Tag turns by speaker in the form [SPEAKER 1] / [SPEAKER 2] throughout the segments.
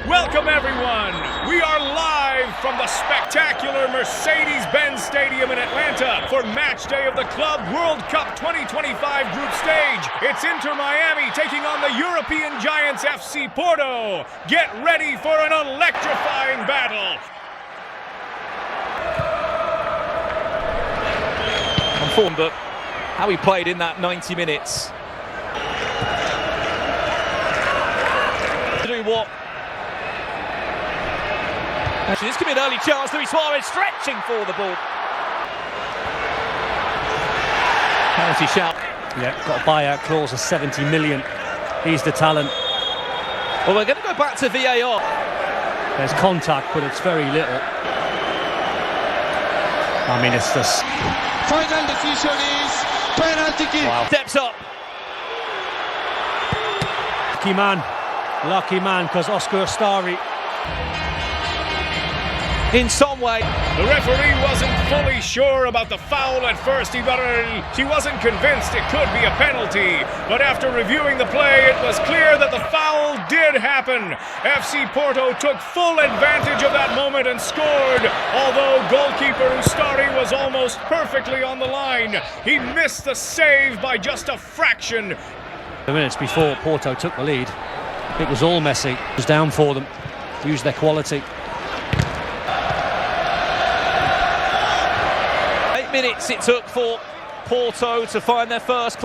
[SPEAKER 1] Welcome everyone! We are live from the spectacular Mercedes-Benz Stadium in Atlanta for match day of the Club World Cup 2025 group stage. It's Inter Miami taking on the European giants FC Porto. Get ready for an electrifying battle.
[SPEAKER 2] Form, but how he played in that 90 minutes. To do what? Actually, this could be an early chance. Luis Suarez stretching for the ball. Penalty shout.
[SPEAKER 3] Yeah, got a buyout clause of 70 million. He's the talent.
[SPEAKER 2] Well, we're going to go back to VAR.
[SPEAKER 3] There's contact, but it's very little. I mean, it's just...
[SPEAKER 4] Final decision is penalty kick.
[SPEAKER 2] Wow. Steps up.
[SPEAKER 3] Lucky man, because Oscar Ustari.
[SPEAKER 2] In some way.
[SPEAKER 1] The referee wasn't fully sure about the foul at first. He wasn't convinced it could be a penalty. But after reviewing the play, it was clear that the foul did happen. FC Porto took full advantage of that moment and scored. Although goalkeeper Ustari was almost perfectly on the line. He missed the save by just a fraction.
[SPEAKER 3] The minutes before Porto took the lead, it was all Messi. It was down for them. Used their quality.
[SPEAKER 2] 8 minutes it took for Porto to find their first.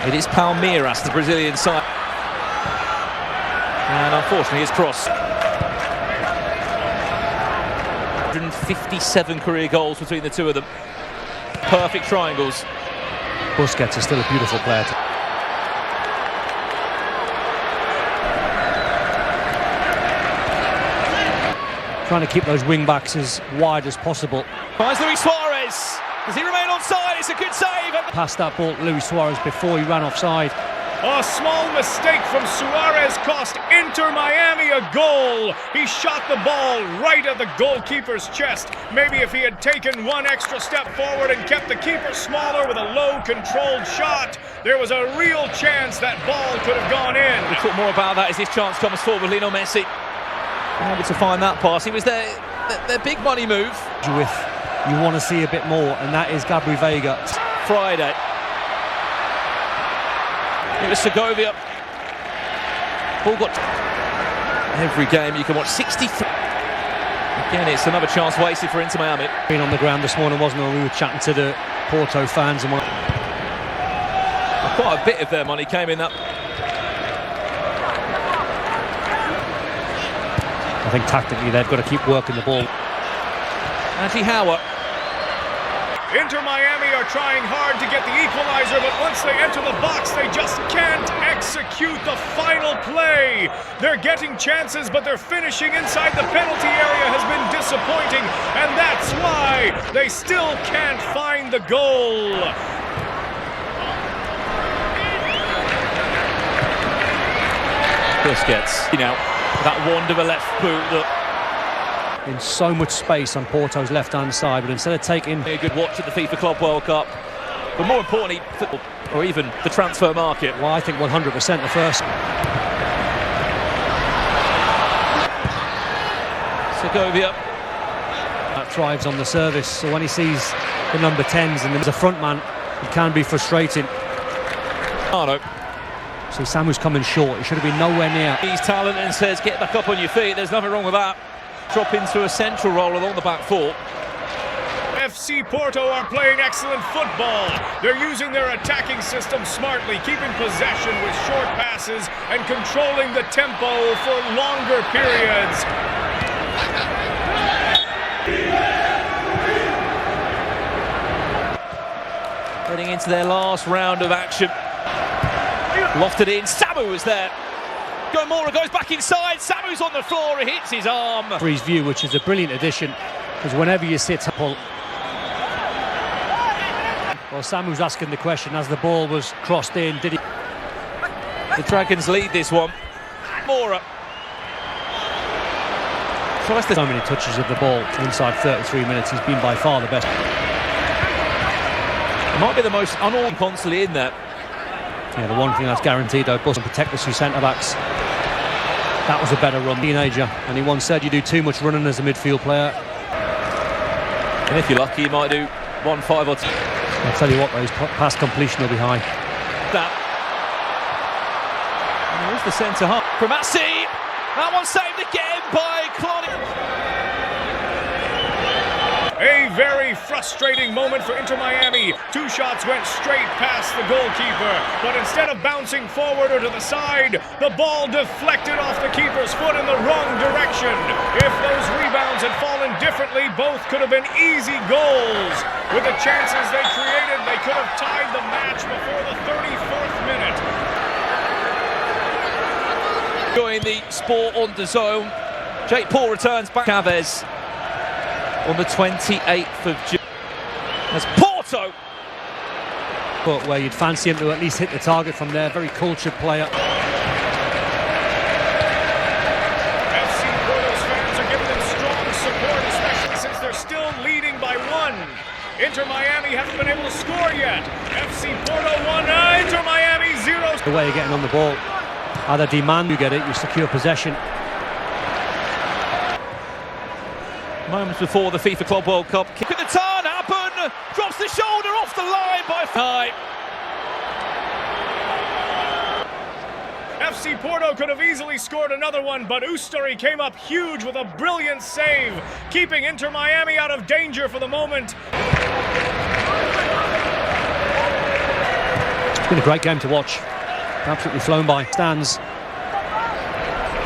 [SPEAKER 2] It is Palmeiras, the Brazilian side. And unfortunately his cross. 157 career goals between the two of them. Perfect triangles.
[SPEAKER 3] Busquets is still a beautiful player. Trying to keep those wing backs as wide as possible.
[SPEAKER 2] Finds Luis Suarez. Does he remain onside? It's a good save.
[SPEAKER 3] Passed that ball to Luis Suarez before he ran offside.
[SPEAKER 1] A small mistake from Suarez cost Inter Miami a goal. He shot the ball right at the goalkeeper's chest. Maybe if he had taken one extra step forward and kept the keeper smaller with a low controlled shot, there was a real chance that ball could have gone in.
[SPEAKER 2] We'll talk more about that as this chance comes forward with Lionel Messi. Able to find that pass. He was their big money move.
[SPEAKER 3] With you want to see a bit more, and that is Gabri Veiga.
[SPEAKER 2] Friday. It was Segovia. Ball got every game you can watch. 63. Again, it's another chance wasted for Inter Miami.
[SPEAKER 3] Been on the ground this morning, wasn't it? We were chatting to the Porto fans, and
[SPEAKER 2] quite a bit of their money came in that.
[SPEAKER 3] I think tactically they've got to keep working the ball.
[SPEAKER 2] Andy Howard.
[SPEAKER 1] Inter Miami are trying hard to get the equalizer, but once they enter the box, they just can't execute the final play. They're getting chances, but their finishing inside the penalty area has been disappointing, and that's why they still can't find the goal.
[SPEAKER 2] Busquets, that wand of a left boot that
[SPEAKER 3] in so much space on Porto's left-hand side, but instead of taking
[SPEAKER 2] a good watch at the FIFA Club World Cup, but more importantly, football, or even the transfer market.
[SPEAKER 3] Well, I think 100% the first.
[SPEAKER 2] Segovia.
[SPEAKER 3] That thrives on the service, so when he sees the number 10s and there's a front man, it can be frustrating.
[SPEAKER 2] Arno.
[SPEAKER 3] See, Samu's coming short. He should have been nowhere near.
[SPEAKER 2] He's talent and says, get back up on your feet. There's nothing wrong with that. Drop into a central role along the back four.
[SPEAKER 1] FC Porto are playing excellent football. They're using their attacking system smartly, keeping possession with short passes and controlling the tempo for longer periods.
[SPEAKER 2] Heading into their last round of action. Lofted in, Samu was there. Gomora goes back inside, Samu's on the floor, he hits his arm.
[SPEAKER 3] Freeze view, which is a brilliant addition, because whenever you sit up, well, Samu's asking the question as the ball was crossed in, did he?
[SPEAKER 2] The Dragons lead this one. Mora.
[SPEAKER 3] Tries to so many touches of the ball inside 33 minutes, he's been by far the best.
[SPEAKER 2] It might be the most unorganized constantly in there.
[SPEAKER 3] Yeah, the one thing that's guaranteed, though, Bus and protect the two centre-backs. That was a better run, teenager. And he once said you do too much running as a midfield player.
[SPEAKER 2] And if you're lucky, you might do 1, 5 or 2.
[SPEAKER 3] I'll tell you what, those pass completion will be high.
[SPEAKER 2] That. And there's the centre half from Messi. That one saved again by Claudio.
[SPEAKER 1] A very frustrating moment for Inter Miami. 2 shots went straight past the goalkeeper, but instead of bouncing forward or to the side, the ball deflected off the keeper's foot in the wrong direction. If those rebounds had fallen differently, both could have been easy goals. With the chances they created, they could have tied the match before the 34th minute.
[SPEAKER 2] Join the Sport on the Zone. Jake Paul returns back. Chavez on the 28th of June. As Porto.
[SPEAKER 3] But where you'd fancy him to at least hit the target from there. Very cultured player.
[SPEAKER 1] FC Porto's fans are giving them strong support, especially since they're still leading by 1. Inter Miami haven't been able to score yet. FC Porto 1, Inter Miami 0.
[SPEAKER 3] The way you're getting on the ball. Either demand you get it, you secure possession.
[SPEAKER 2] Moments before the FIFA Club World Cup. Kick at the turn, Happen drops the shoulder off the line by 5.
[SPEAKER 1] FC Porto could have easily scored another one, but Ustari came up huge with a brilliant save, keeping Inter Miami out of danger for the moment.
[SPEAKER 3] It's been a great game to watch. Absolutely flown by. Stands.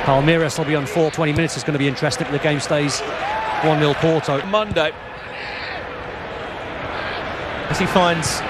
[SPEAKER 3] Palmeiras will be on 20 minutes. It's going to be interesting if the game stays 1-0 Porto.
[SPEAKER 2] Monday. As he finds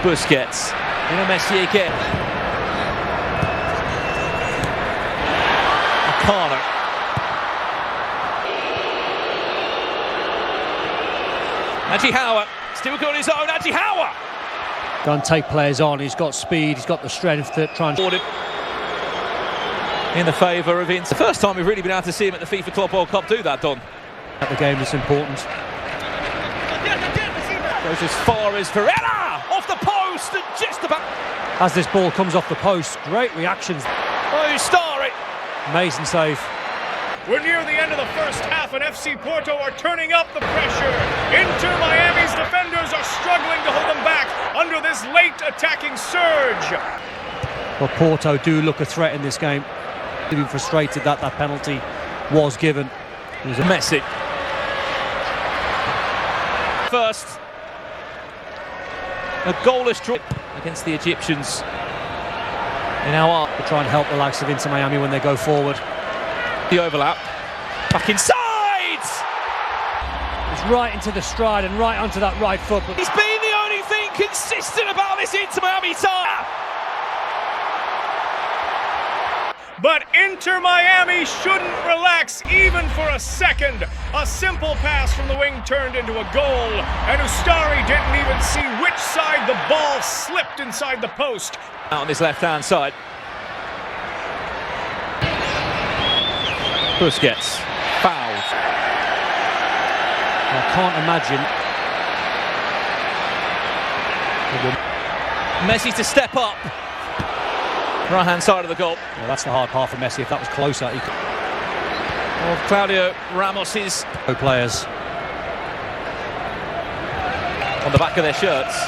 [SPEAKER 2] Busquets. Lionel Messi again. Acano. Adji Hauer. Still got his own. Adji Hauer.
[SPEAKER 3] Go and take players on. He's got speed. He's got the strength to try and...
[SPEAKER 2] In the favour of Inter. The first time we've really been able to see him at the FIFA Club World Cup do that, Don.
[SPEAKER 3] At the game, it's important.
[SPEAKER 2] Goes as far as Varela off the post and just about.
[SPEAKER 3] As this ball comes off the post, great reactions.
[SPEAKER 2] Oh, Ustari.
[SPEAKER 3] Amazing save.
[SPEAKER 1] We're near the end of the first half, and FC Porto are turning up the pressure. Inter Miami's defenders are struggling to hold them back under this late attacking surge.
[SPEAKER 3] Well, Porto do look a threat in this game. They've been frustrated that that penalty was given. It was a
[SPEAKER 2] Messi. First, a goalless draw against the Egyptians in our
[SPEAKER 3] to try and help the likes of Inter Miami when they go forward.
[SPEAKER 2] The overlap, back inside!
[SPEAKER 3] It's right into the stride and right onto that right foot. But
[SPEAKER 2] he's been the only thing consistent about this Inter Miami side.
[SPEAKER 1] But Inter Miami shouldn't relax even for a second. A simple pass from the wing turned into a goal, and Ustari didn't even see which side the ball slipped inside the post.
[SPEAKER 2] Out on this left-hand side. Busquets, fouled.
[SPEAKER 3] I can't imagine.
[SPEAKER 2] Messi to step up. Right-hand side of the goal.
[SPEAKER 3] Well, that's the hard part for Messi. If that was closer, he could...
[SPEAKER 2] Of Claudio Ramos's
[SPEAKER 3] players
[SPEAKER 2] on the back of their shirts.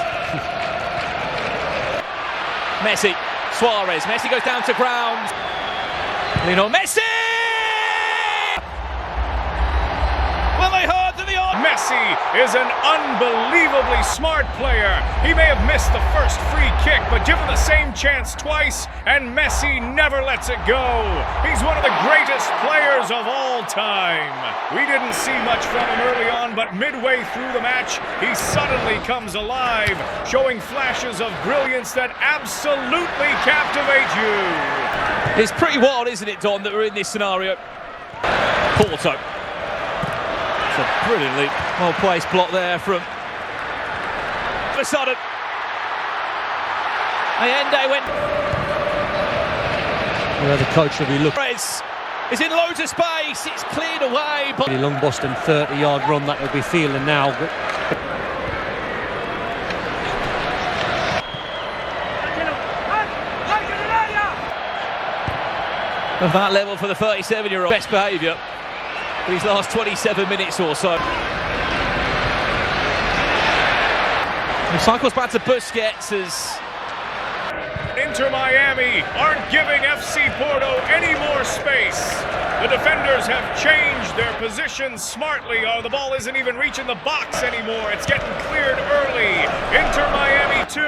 [SPEAKER 2] Messi, Suarez. Messi goes down to ground. Lionel Messi! Well, they heard that the
[SPEAKER 1] Messi is an unbelievably smart player. He may have missed the first free kick, but given the same chance twice, and Messi never lets it go. He's one of the greatest players of all time. We didn't see much from him early on, but midway through the match, he suddenly comes alive, showing flashes of brilliance that absolutely captivate you.
[SPEAKER 2] It's pretty wild, isn't it, Don, that we're in this scenario? Porto. A brilliantly well-placed block there from all of a sudden. Allende went.
[SPEAKER 3] where the coach will be looking.
[SPEAKER 2] Is in loads of space. It's cleared away. But
[SPEAKER 3] Long Boston 30-yard run that he'll be feeling now.
[SPEAKER 2] of that level for the 37-year-old. Best behaviour for these last 27 minutes or so. He cycles back to Busquets as
[SPEAKER 1] Inter Miami aren't giving FC Porto any more space. The defenders have changed their positions smartly. Oh, the ball isn't even reaching the box anymore. It's getting cleared early. Inter Miami 2,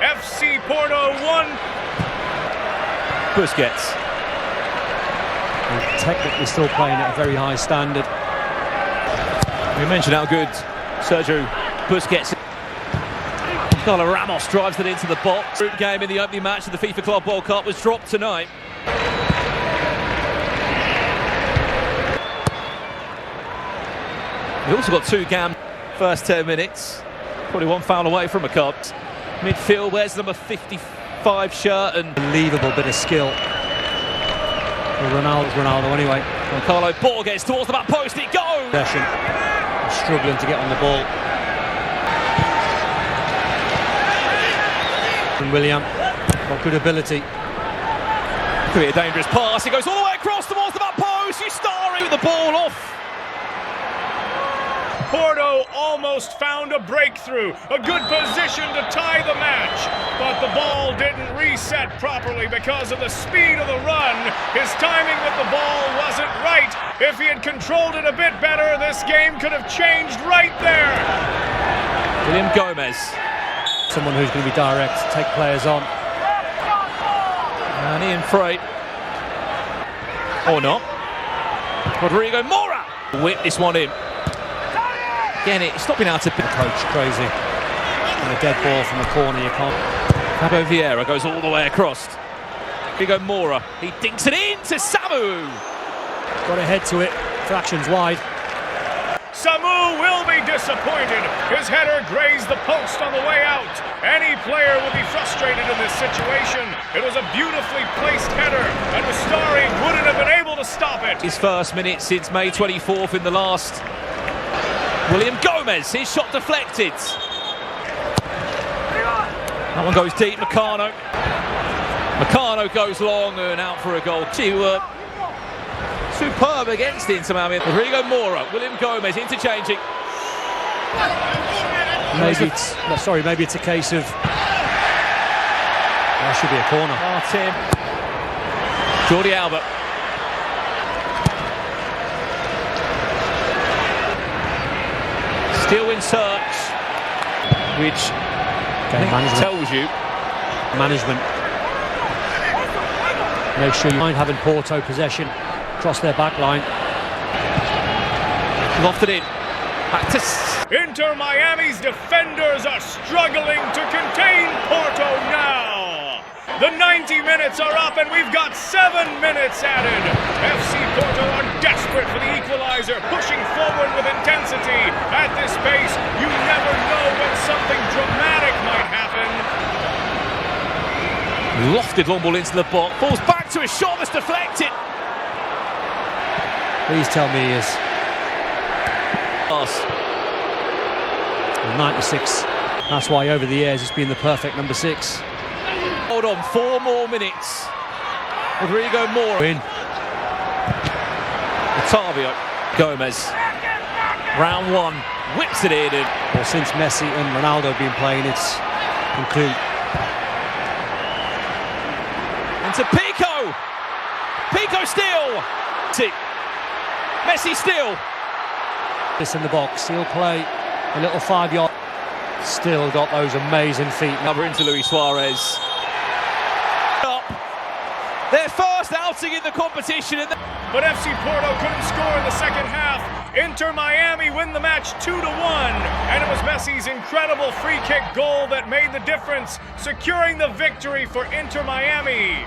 [SPEAKER 1] FC Porto 1.
[SPEAKER 2] Busquets.
[SPEAKER 3] And technically still playing at a very high standard.
[SPEAKER 2] We mentioned how good Sergio Busquets. Carlo Ramos drives it into the box. Group game in the opening match of the FIFA Club World Cup was dropped tonight. We've also got 2 gam first 10 minutes. Probably one foul away from a card. Midfield, where's number 55 shirt? And
[SPEAKER 3] Unbelievable bit of skill. Well, Ronaldo anyway.
[SPEAKER 2] and Carlo Borges towards the back post, it goes!
[SPEAKER 3] Possession. Struggling to get on the ball. And William, got good ability.
[SPEAKER 2] Could be a dangerous pass, it goes all the way across towards the back post, Ustari with the ball off.
[SPEAKER 1] Porto almost found a breakthrough, a good position to tie the match, but the ball didn't reset properly because of the speed of the run. His timing with the ball wasn't right. If he had controlled it a bit better, this game could have changed right there.
[SPEAKER 2] William Gomez.
[SPEAKER 3] Someone who's going to be direct, take players on.
[SPEAKER 2] And Ian Freight. Or not. Rodrigo Mora. Whip this one in. Again, it's not been out to
[SPEAKER 3] Approach crazy. And a dead ball from the corner, you can't.
[SPEAKER 2] Fabio Vieira goes all the way across. Rodrigo Mora. He dinks it in to Samu.
[SPEAKER 3] Got to head to it. Fractions wide.
[SPEAKER 1] Samu will be disappointed. His header grazed the post on the way out. Any player would be frustrated in this situation. It was a beautifully placed header, and Ustari wouldn't have been able to stop it.
[SPEAKER 2] His first minute since May 24th in the last. William Gomez, his shot deflected. That one goes deep, Meccano. Meccano goes long and out for a goal. Superb against Inter Miami. Rodrigo Mora, William Gomez interchanging.
[SPEAKER 3] Maybe it's a case of that should be a corner.
[SPEAKER 2] Martin. Jordi Alba. Still in search, which tells you
[SPEAKER 3] management. Make sure you mind having Porto possession across their back line.
[SPEAKER 2] lofted in. Back to
[SPEAKER 1] Inter Miami's defenders are struggling to contain Porto now. The 90 minutes are up and we've got 7 minutes added. FC Porto are desperate for the equalizer, pushing forward with intensity. At this pace, you never know when something dramatic might happen.
[SPEAKER 2] lofted long ball into the box. Falls back to a shot that's deflected.
[SPEAKER 3] Please tell me he is.
[SPEAKER 2] Pass.
[SPEAKER 3] 96. That's why over the years it's been the perfect number 6.
[SPEAKER 2] Hold on, 4 more minutes. Rodrigo Mora in. Otavio. Gomez. Round 1. Whips it in.
[SPEAKER 3] Well, since Messi and Ronaldo have been playing, it's include.
[SPEAKER 2] Into Pico. Pico still. Messi still.
[SPEAKER 3] This in the box. He'll play a little 5-yard. Still got those amazing feet.
[SPEAKER 2] Number into Luis Suarez. Up. Their first outing in the competition.
[SPEAKER 1] But FC Porto couldn't score in the second half. Inter Miami win the match 2-1. And it was Messi's incredible free kick goal that made the difference, securing the victory for Inter Miami.